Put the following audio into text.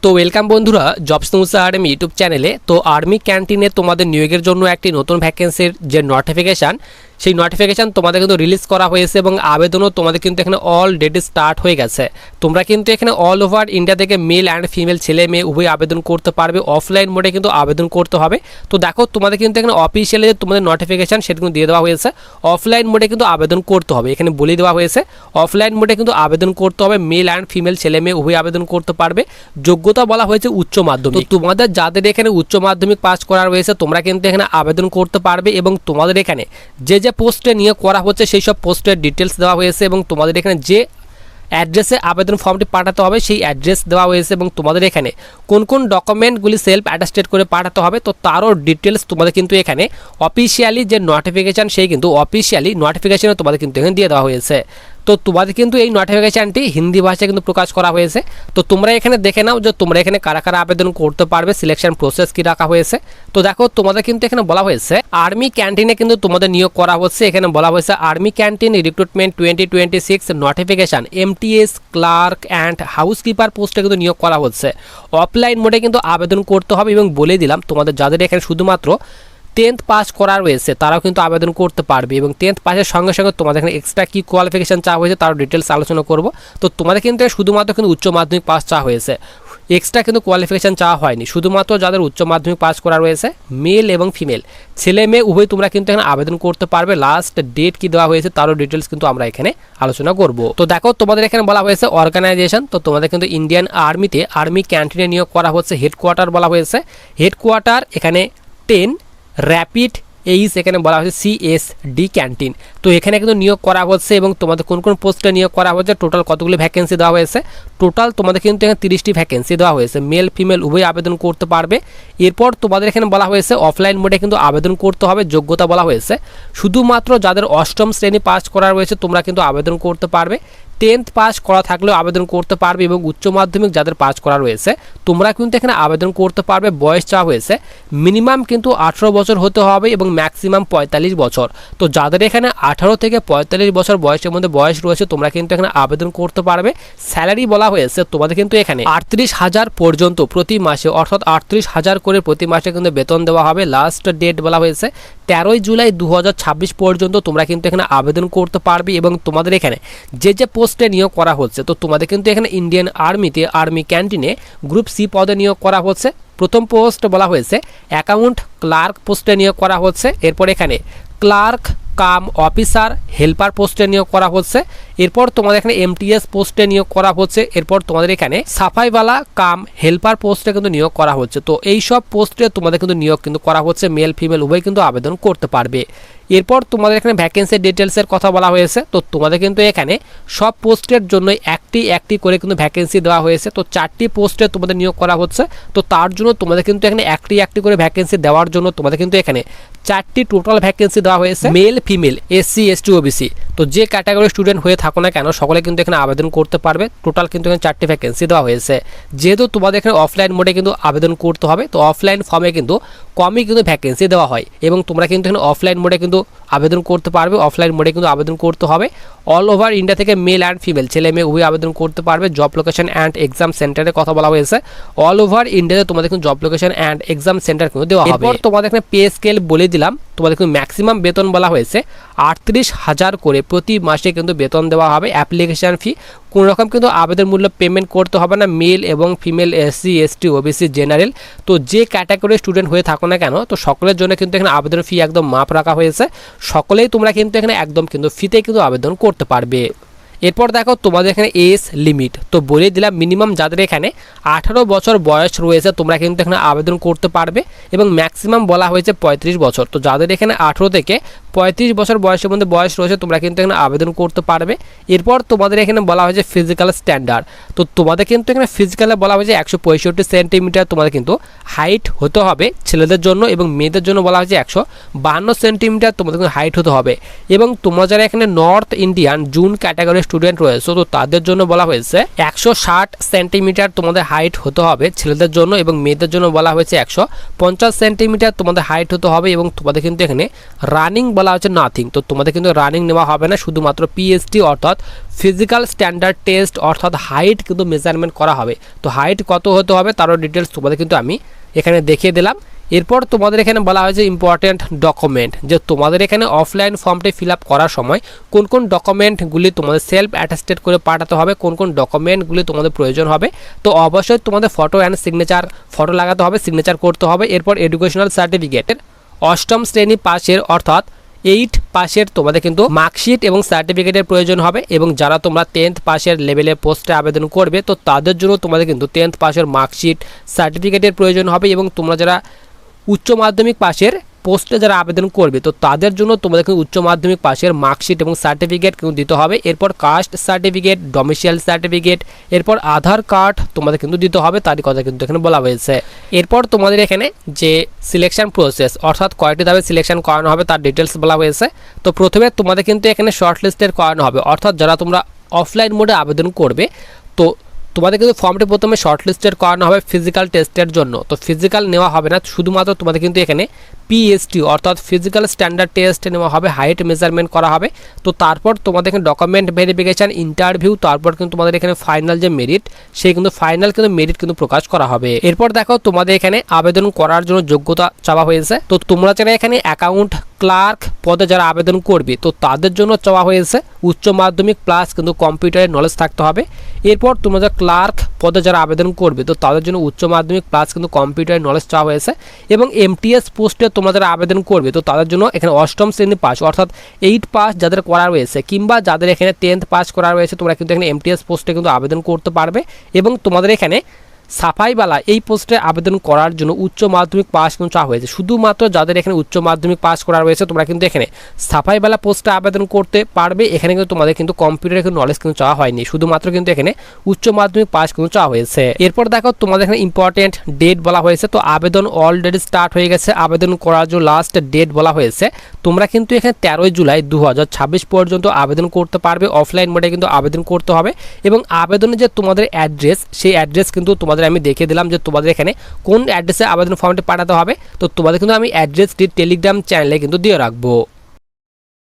তো ওয়েলকাম বন্ধুরা jobs news army YouTube চ্যানেলে। তো আর্মি ক্যান্টিনে তোমাদের নিয়োগের জন্য একটি নতুন ভ্যাকেন্সির যে নোটিফিকেশান, সেই নোটিফিকেশান তোমাদের কিন্তু রিলিজ করা হয়েছে এবং আবেদনও তোমাদের কিন্তু এখানে অলরেডি স্টার্ট হয়ে গেছে। তোমরা কিন্তু এখানে অল ওভার ইন্ডিয়া থেকে মেল অ্যান্ড ফিমেল ছেলে মেয়ে উভয় আবেদন করতে পারবে। অফলাইন মোডে কিন্তু আবেদন করতে হবে। তো দেখো তোমাদের কিন্তু এখানে অফিসিয়ালি যে তোমাদের নোটিফিকেশান সেটা কিন্তু দিয়ে দেওয়া হয়েছে। অফলাইন মোডে কিন্তু আবেদন করতে হবে, এখানে বলে দেওয়া হয়েছে অফলাইন মোডে কিন্তু আবেদন করতে হবে। মেল অ্যান্ড ফিমেল ছেলে মেয়ে উভয় আবেদন করতে পারবে। যোগ্যতা বলা হয়েছে উচ্চ মাধ্যমিক। তো তোমাদের যাদের এখানে উচ্চ মাধ্যমিক পাস করা রয়েছে তোমরা কিন্তু এখানে আবেদন করতে পারবে এবং তোমাদের এখানে যে যে পোস্টে নিয়োগ করা হচ্ছে সেই সব পোস্টের ডিটেলস দেওয়া হয়েছে এবং তোমাদের এখানে যে অ্যাড্রেসে আবেদন ফর্মটি পাঠাতে হবে সেই অ্যাড্রেস দেওয়া হয়েছে এবং তোমাদের এখানে কোন কোন ডকুমেন্টগুলি সেলফ অ্যাটাস্টেড করে পাঠাতে হবে তো তারও ডিটেলস তোমাদের কিন্তু এখানে অফিসিয়ালি যে নোটিফিকেশান সেই কিন্তু অফিসিয়ালি নোটিফিকেশানে তোমাদের কিন্তু এখানে দিয়ে দেওয়া হয়েছে। তো তোমাদের কিন্তু এই নোটিফিকেশানটি হিন্দি ভাষায় কিন্তু প্রকাশ করা হয়েছে। তো তোমরা এখানে দেখে নাও যে তোমরা এখানে কারা কারা আবেদন করতে পারবে, সিলেকশন প্রসেস কি রাখা হয়েছে। তো দেখো তোমাদের কিন্তু এখানে বলা হয়েছে আর্মি ক্যান্টিনে কিন্তু তোমাদের নিয়োগ করা হচ্ছে। এখানে বলা হয়েছে army canteen recruitment 2026 notification MTS clerk and housekeeper পোস্টে কিন্তু নিয়োগ করা হচ্ছে। অফলাইন মোডে কিন্তু আবেদন করতে হবে এবং বলে দিলাম তোমাদের যাদের এখানে শুধুমাত্র 10th পাস করা রয়েছে তারাও কিন্তু আবেদন করতে পারবে এবং 10th পাসের সঙ্গে সঙ্গে তোমাদের এখানে এক্সট্রা কী কোয়ালিফিকেশান চাওয়া হয়েছে তার ডিটেলস আলোচনা করব। তো তোমাদের কিন্তু শুধুমাত্র কিন্তু উচ্চ মাধ্যমিক পাস চাওয়া হয়েছে, এক্সট্রা কিন্তু কোয়ালিফিকেশান চাওয়া হয়নি। শুধুমাত্র যাদের উচ্চ মাধ্যমিক পাস করা রয়েছে মেল এবং ফিমেল ছেলে মেয়ে উভয় তোমরা কিন্তু এখানে আবেদন করতে পারবে। লাস্ট ডেট কি দেওয়া হয়েছে তারও ডিটেলস কিন্তু আমরা এখানে আলোচনা করব। তো দেখো তোমাদের এখানে বলা হয়েছে অর্গানাইজেশন। তো তোমাদের কিন্তু ইন্ডিয়ান আর্মিতে আর্মি ক্যান্টিনে নিয়োগ করা হচ্ছে। হেডকোয়ার্টার বলা হয়েছে হেডকোয়ার্টার এখানে 10 র্যাপিড এইস, এখানে বলা হয়েছে CSD ক্যান্টিন। তো এখানে কিন্তু নিয়োগ করা হচ্ছে এবং তোমাদের কোন কোন পোস্টে নিয়োগ করা হচ্ছে, টোটাল কতগুলি ভ্যাকেন্সি দেওয়া হয়েছে। টোটাল তোমাদের কিন্তু এখানে 30টি ভ্যাকেন্সি দেওয়া হয়েছে। মেল ফিমেল উভয় আবেদন করতে পারবে। এরপর তোমাদের এখানে বলা হয়েছে অফলাইন মোডে কিন্তু আবেদন করতে হবে। যোগ্যতা বলা হয়েছে শুধুমাত্র যাদের অষ্টম শ্রেণী পাস করা রয়েছে তোমরা কিন্তু আবেদন করতে পারবে। 10th পাস করা থাকলেও আবেদন করতে পারবে এবং উচ্চ মাধ্যমিক যাদের পাস করা রয়েছে তোমরা কিন্তু এখানে আবেদন করতে পারবে। বয়স চাওয়া হয়েছে মিনিমাম কিন্তু 18 বছর হতে হবে এবং ম্যাক্সিমাম 45 বছর। তো যাদের এখানে 18 থেকে 45 বছর বয়সের মধ্যে বয়স রয়েছে তোমরা কিন্তু এখানে আবেদন করতে পারবে। স্যালারি বলা হয়েছে তোমাদের কিন্তু এখানে 38,000 পর্যন্ত প্রতি মাসে, অর্থাৎ 38,000 করে প্রতি মাসে কিন্তু বেতন দেওয়া হবে। লাস্ট ডেট বলা হয়েছে 13 জুলাই 2026 পর্যন্ত তোমরা কিন্তু এখানে আবেদন করতে পারবে এবং তোমাদের এখানে যে যে পোস্টে নিয়োগ করা হচ্ছে তো তোমাদের কিন্তু এখানে ইন্ডিয়ান আর্মিতে আর্মি ক্যান্টিনে গ্রুপ সি পদে নিয়োগ করা হচ্ছে। প্রথম পোস্ট বলা হয়েছে অ্যাকাউন্ট ক্লার্ক পোস্টে নিয়োগ করা হচ্ছে। এরপর এখানে ক্লার্ক কাম অফিসার হেল্পার পোস্টে নিয়োগ করা হচ্ছে। এরপর তোমাদের এখানে MTS পোস্টে নিয়োগ করা হচ্ছে। এরপর তোমাদের এখানে সাফাইওয়ালা কাম হেল্পার পোস্টে কিন্তু নিয়োগ করা হচ্ছে। তো এই সব পোস্টে তোমাদের কিন্তু নিয়োগ কিন্তু করা হচ্ছে। মেল ফিমেল উভয় কিন্তু আবেদন করতে পারবে। এরপর তোমাদের এখানে ভ্যাকেন্সি ডিটেলসের কথা বলা হয়েছে। তো তোমাদের কিন্তু এখানে সব পোস্টের জন্য একটি করে কিন্তু ভ্যাকেন্সি দেওয়া হয়েছে। তো 4টি পোস্টে তোমাদের নিয়োগ করা হচ্ছে। তো তার জন্য তোমাদের কিন্তু এখানে একটি করে ভ্যাকেন্সি দেওয়ার জন্য তোমাদের কিন্তু এখানে 4টি টোটাল ভ্যাকেন্সি দেওয়া হয়েছে। Male female SC ST OBC তো যে ক্যাটাগরি স্টুডেন্ট হয়ে থাকো না কেন সকলে কিন্তু এখানে আবেদন করতে পারবে। টোটাল কিন্তু এখানে 4টি ভ্যাকেন্সি দেওয়া হয়েছে। যেহেতু তোমাদের এখানে অফলাইন মোডে কিন্তু আবেদন করতে হবে তো অফলাইন ফর্মে কিন্তু কমই কিন্তু ভ্যাকেন্সি দেওয়া হয় এবং তোমরা কিন্তু এখানে অফলাইন মোডে কিন্তু আবেদন করতে পারবে। অফলাইন মোডে কিন্তু আবেদন করতে হবে। অল ওভার ইন্ডিয়া থেকে মেল অ্যান্ড ফিমেল ছেলে মেয়ে উভয় আবেদন করতে পারবে। জব লোকেশন অ্যান্ড এক্সাম সেন্টারের কথা বলা হয়েছে। অল ওভার ইন্ডিয়াতে তোমাদের কিন্তু job location and exam centre কিন্তু দেওয়া হবে। এরপর তোমাদের এখানে পে স্কেল বলে দিলাম। তোমাদের কিন্তু ম্যাক্সিমাম বেতন বলা হয়েছে 38,000 করে প্রতি মাসে কিন্তু বেতন দেওয়া হবে। অ্যাপ্লিকেশান ফি কোনো রকম কিন্তু আবেদন মূল্য পেমেন্ট করতে হবে না। মেল এবং female SC ST OBC general তো যে ক্যাটাগরির স্টুডেন্ট হয়ে থাকো না কেন তো সকলের জন্য কিন্তু এখানে আবেদন ফি একদম মাপ রাখা হয়েছে। সকলেই তোমরা কিন্তু এখানে একদম কিন্তু ফিতে কিন্তু আবেদন করতে পারবে। এরপর দেখো তোমাদের এখানে এজ লিমিট তো বলে দিলাম মিনিমাম যাদের এখানে 18 বছর বয়স রয়েছে তোমরা কিন্তু এখানে আবেদন করতে পারবে এবং ম্যাক্সিমাম বলা হয়েছে 35 বছর। তো যাদের এখানে 18 থেকে 35 বছর বয়সের মধ্যে বয়স রয়েছে তোমরা কিন্তু এখানে আবেদন করতে পারবে। এরপর তোমাদের এখানে বলা হয়েছে ফিজিক্যাল স্ট্যান্ডার্ড তো তোমাদের কিন্তু এখানে ফিজিক্যালে বলা হয়েছে 165 সেন্টিমিটার তোমাদের কিন্তু হাইট হতে হবে ছেলেদের জন্য এবং মেয়েদের জন্য বলা হয়েছে 152 সেন্টিমিটার তোমাদের কিন্তু হাইট হতে হবে। এবং তোমরা যারা এখানে north Indian June category student রয়েছে তো তাদের জন্য বলা হয়েছে 160 সেন্টিমিটার তোমাদের হাইট হতে হবে ছেলেদের জন্য এবং মেয়েদের জন্য বলা হয়েছে 150 সেন্টিমিটার তোমাদের হাইট হতে হবে। এবং তোমাদের কিন্তু এখানে রানিং বলা হচ্ছে নাথিং। তো তোমাদের কিন্তু রানিং নেওয়া হবে না, শুধুমাত্র পিএসটি অর্থাৎ ফিজিক্যাল স্ট্যান্ডার্ড টেস্ট অর্থাৎ হাইট কিন্তু মেজারমেন্ট করা হবে। তো হাইট কত হতে হবে তারও ডিটেলস তোমাদের কিন্তু আমি এখানে দেখিয়ে দিলাম। এরপর তোমাদের এখানে বলা হয়েছে ইম্পর্টেন্ট ডকুমেন্ট, যে তোমাদের এখানে অফলাইন ফর্মটি ফিল আপ করার সময় কোন কোন ডকুমেন্টগুলি তোমাদের সেলফ অ্যাটাস্টেড করে পাঠাতে হবে, কোন কোন ডকুমেন্টগুলি তোমাদের প্রয়োজন হবে। তো অবশ্যই তোমাদের ফটো অ্যান্ড সিগনেচার, ফটো লাগাতে হবে, সিগনেচার করতে হবে। এরপর এডুকেশনাল সার্টিফিকেটের 8ম শ্রেণী পাশের অর্থাৎ 8 পাশের তোমাদের কিন্তু মার্কশিট এবং সার্টিফিকেটের প্রয়োজন হবে। এবং যারা তোমরা 10th পাশের লেভেলের পোস্টে আবেদন করবে তো তাদের জন্য তোমাদের কিন্তু 10th পাশের মার্কশিট সার্টিফিকেটের প্রয়োজন হবে। এবং তোমরা যারা উচ্চ মাধ্যমিক পাশের পোস্টে যারা আবেদন করবে তো তাদের জন্য তোমাদের কিন্তু উচ্চ মাধ্যমিক পাশের মার্কশিট এবং সার্টিফিকেট কিন্তু দিতে হবে। এরপর কাস্ট সার্টিফিকেট, ডোমিসাইল সার্টিফিকেট, এরপর আধার কার্ড তোমাদের কিন্তু দিতে হবে, তারই কথা কিন্তু এখানে বলা হয়েছে। এরপর তোমাদের এখানে যে সিলেকশন প্রসেস অর্থাৎ কয়টি ধাপে সিলেকশন করানো হবে তার ডিটেলস বলা হয়েছে। তো প্রথমে তোমাদের কিন্তু এখানে শর্ট লিস্টের করানো হবে, অর্থাৎ যারা তোমরা অফলাইন মোডে আবেদন করবে তো তোমাদের কিন্তু ফর্মটি প্রথমে শর্ট লিস্টেড করানো হবে ফিজিক্যাল টেস্টের জন্য। তো ফিজিক্যাল নেওয়া হবে না, শুধুমাত্র তোমাদের কিন্তু এখানে পিএসটি অর্থাৎ ফিজিক্যাল স্ট্যান্ডার্ড টেস্ট নেওয়া হবে, হাইট মেজারমেন্ট করা হবে। তো তারপর তোমাদের এখানে ডকুমেন্ট ভেরিফিকেশান, ইন্টারভিউ, তারপর কিন্তু তোমাদের এখানে ফাইনাল যে মেরিট সেই কিন্তু ফাইনাল কিন্তু মেরিট কিন্তু প্রকাশ করা হবে। এরপর দেখো তোমাদের এখানে আবেদন করার জন্য যোগ্যতা চাওয়া হয়েছে। তো তোমরা যারা এখানে অ্যাকাউন্ট ক্লার্ক পদে যারা আবেদন করবে তো তাদের জন্য চাওয়া হয়েছে উচ্চ মাধ্যমিক প্লাস কিন্তু কম্পিউটারের নলেজ থাকতে হবে। এরপর তোমরা যারা ক্লার্ক পদে যারা আবেদন করবে তো তাদের জন্য উচ্চ মাধ্যমিক প্লাস কিন্তু কম্পিউটারের নলেজ চাওয়া হয়েছে। এবং এমটিএস পোস্টে তোমরা যারা আবেদন করবে তো তাদের জন্য এখানে 8ম শ্রেণী পাস অর্থাৎ 8 পাস যাদের করা রয়েছে কিংবা যাদের এখানে 10th পাস করা রয়েছে তোমরা কিন্তু এখানে এমটিএস পোস্টে কিন্তু আবেদন করতে পারবে। এবং তোমাদের এখানে সাফাইওয়ালা এই পোস্টে আবেদন করার জন্য উচ্চ মাধ্যমিক পাস কিন্তু চাওয়া হয়েছে। শুধুমাত্র যাদের এখানে উচ্চ মাধ্যমিক পাস করা রয়েছে তোমরা কিন্তু এখানে সাফাইওয়ালা পোস্টে আবেদন করতে পারবে। এখানে কিন্তু তোমাদের কিন্তু কম্পিউটারের নলেজ কিন্তু চাওয়া হয়নি, শুধুমাত্র কিন্তু এখানে উচ্চ মাধ্যমিক পাস কিন্তু চাওয়া হয়েছে। এরপর দেখো তোমাদের এখানে ইম্পর্টেন্ট ডেট বলা হয়েছে। তো আবেদন অলরেডি স্টার্ট হয়ে গেছে, আবেদন করার জন্য লাস্ট ডেট বলা হয়েছে। তোমরা কিন্তু এখানে 13 জুলাই 2026 পর্যন্ত আবেদন করতে পারবে। অফলাইন মোডে কিন্তু আবেদন করতে হবে। এবং আবেদনের যে তোমাদের অ্যাড্রেস সেই অ্যাড্রেস কিন্তু তোমাদের আমি দেখিয়ে দিলাম যে তোমাদের এখানে কোন অ্যাড্রেসে আবেদন ফর্মটি পাঠাতে হবে। তো তোমাদের কিন্তু আমি অ্যাড্রেসটি টেলিগ্রাম চ্যানেলে কিন্তু দিয়ে রাখবো।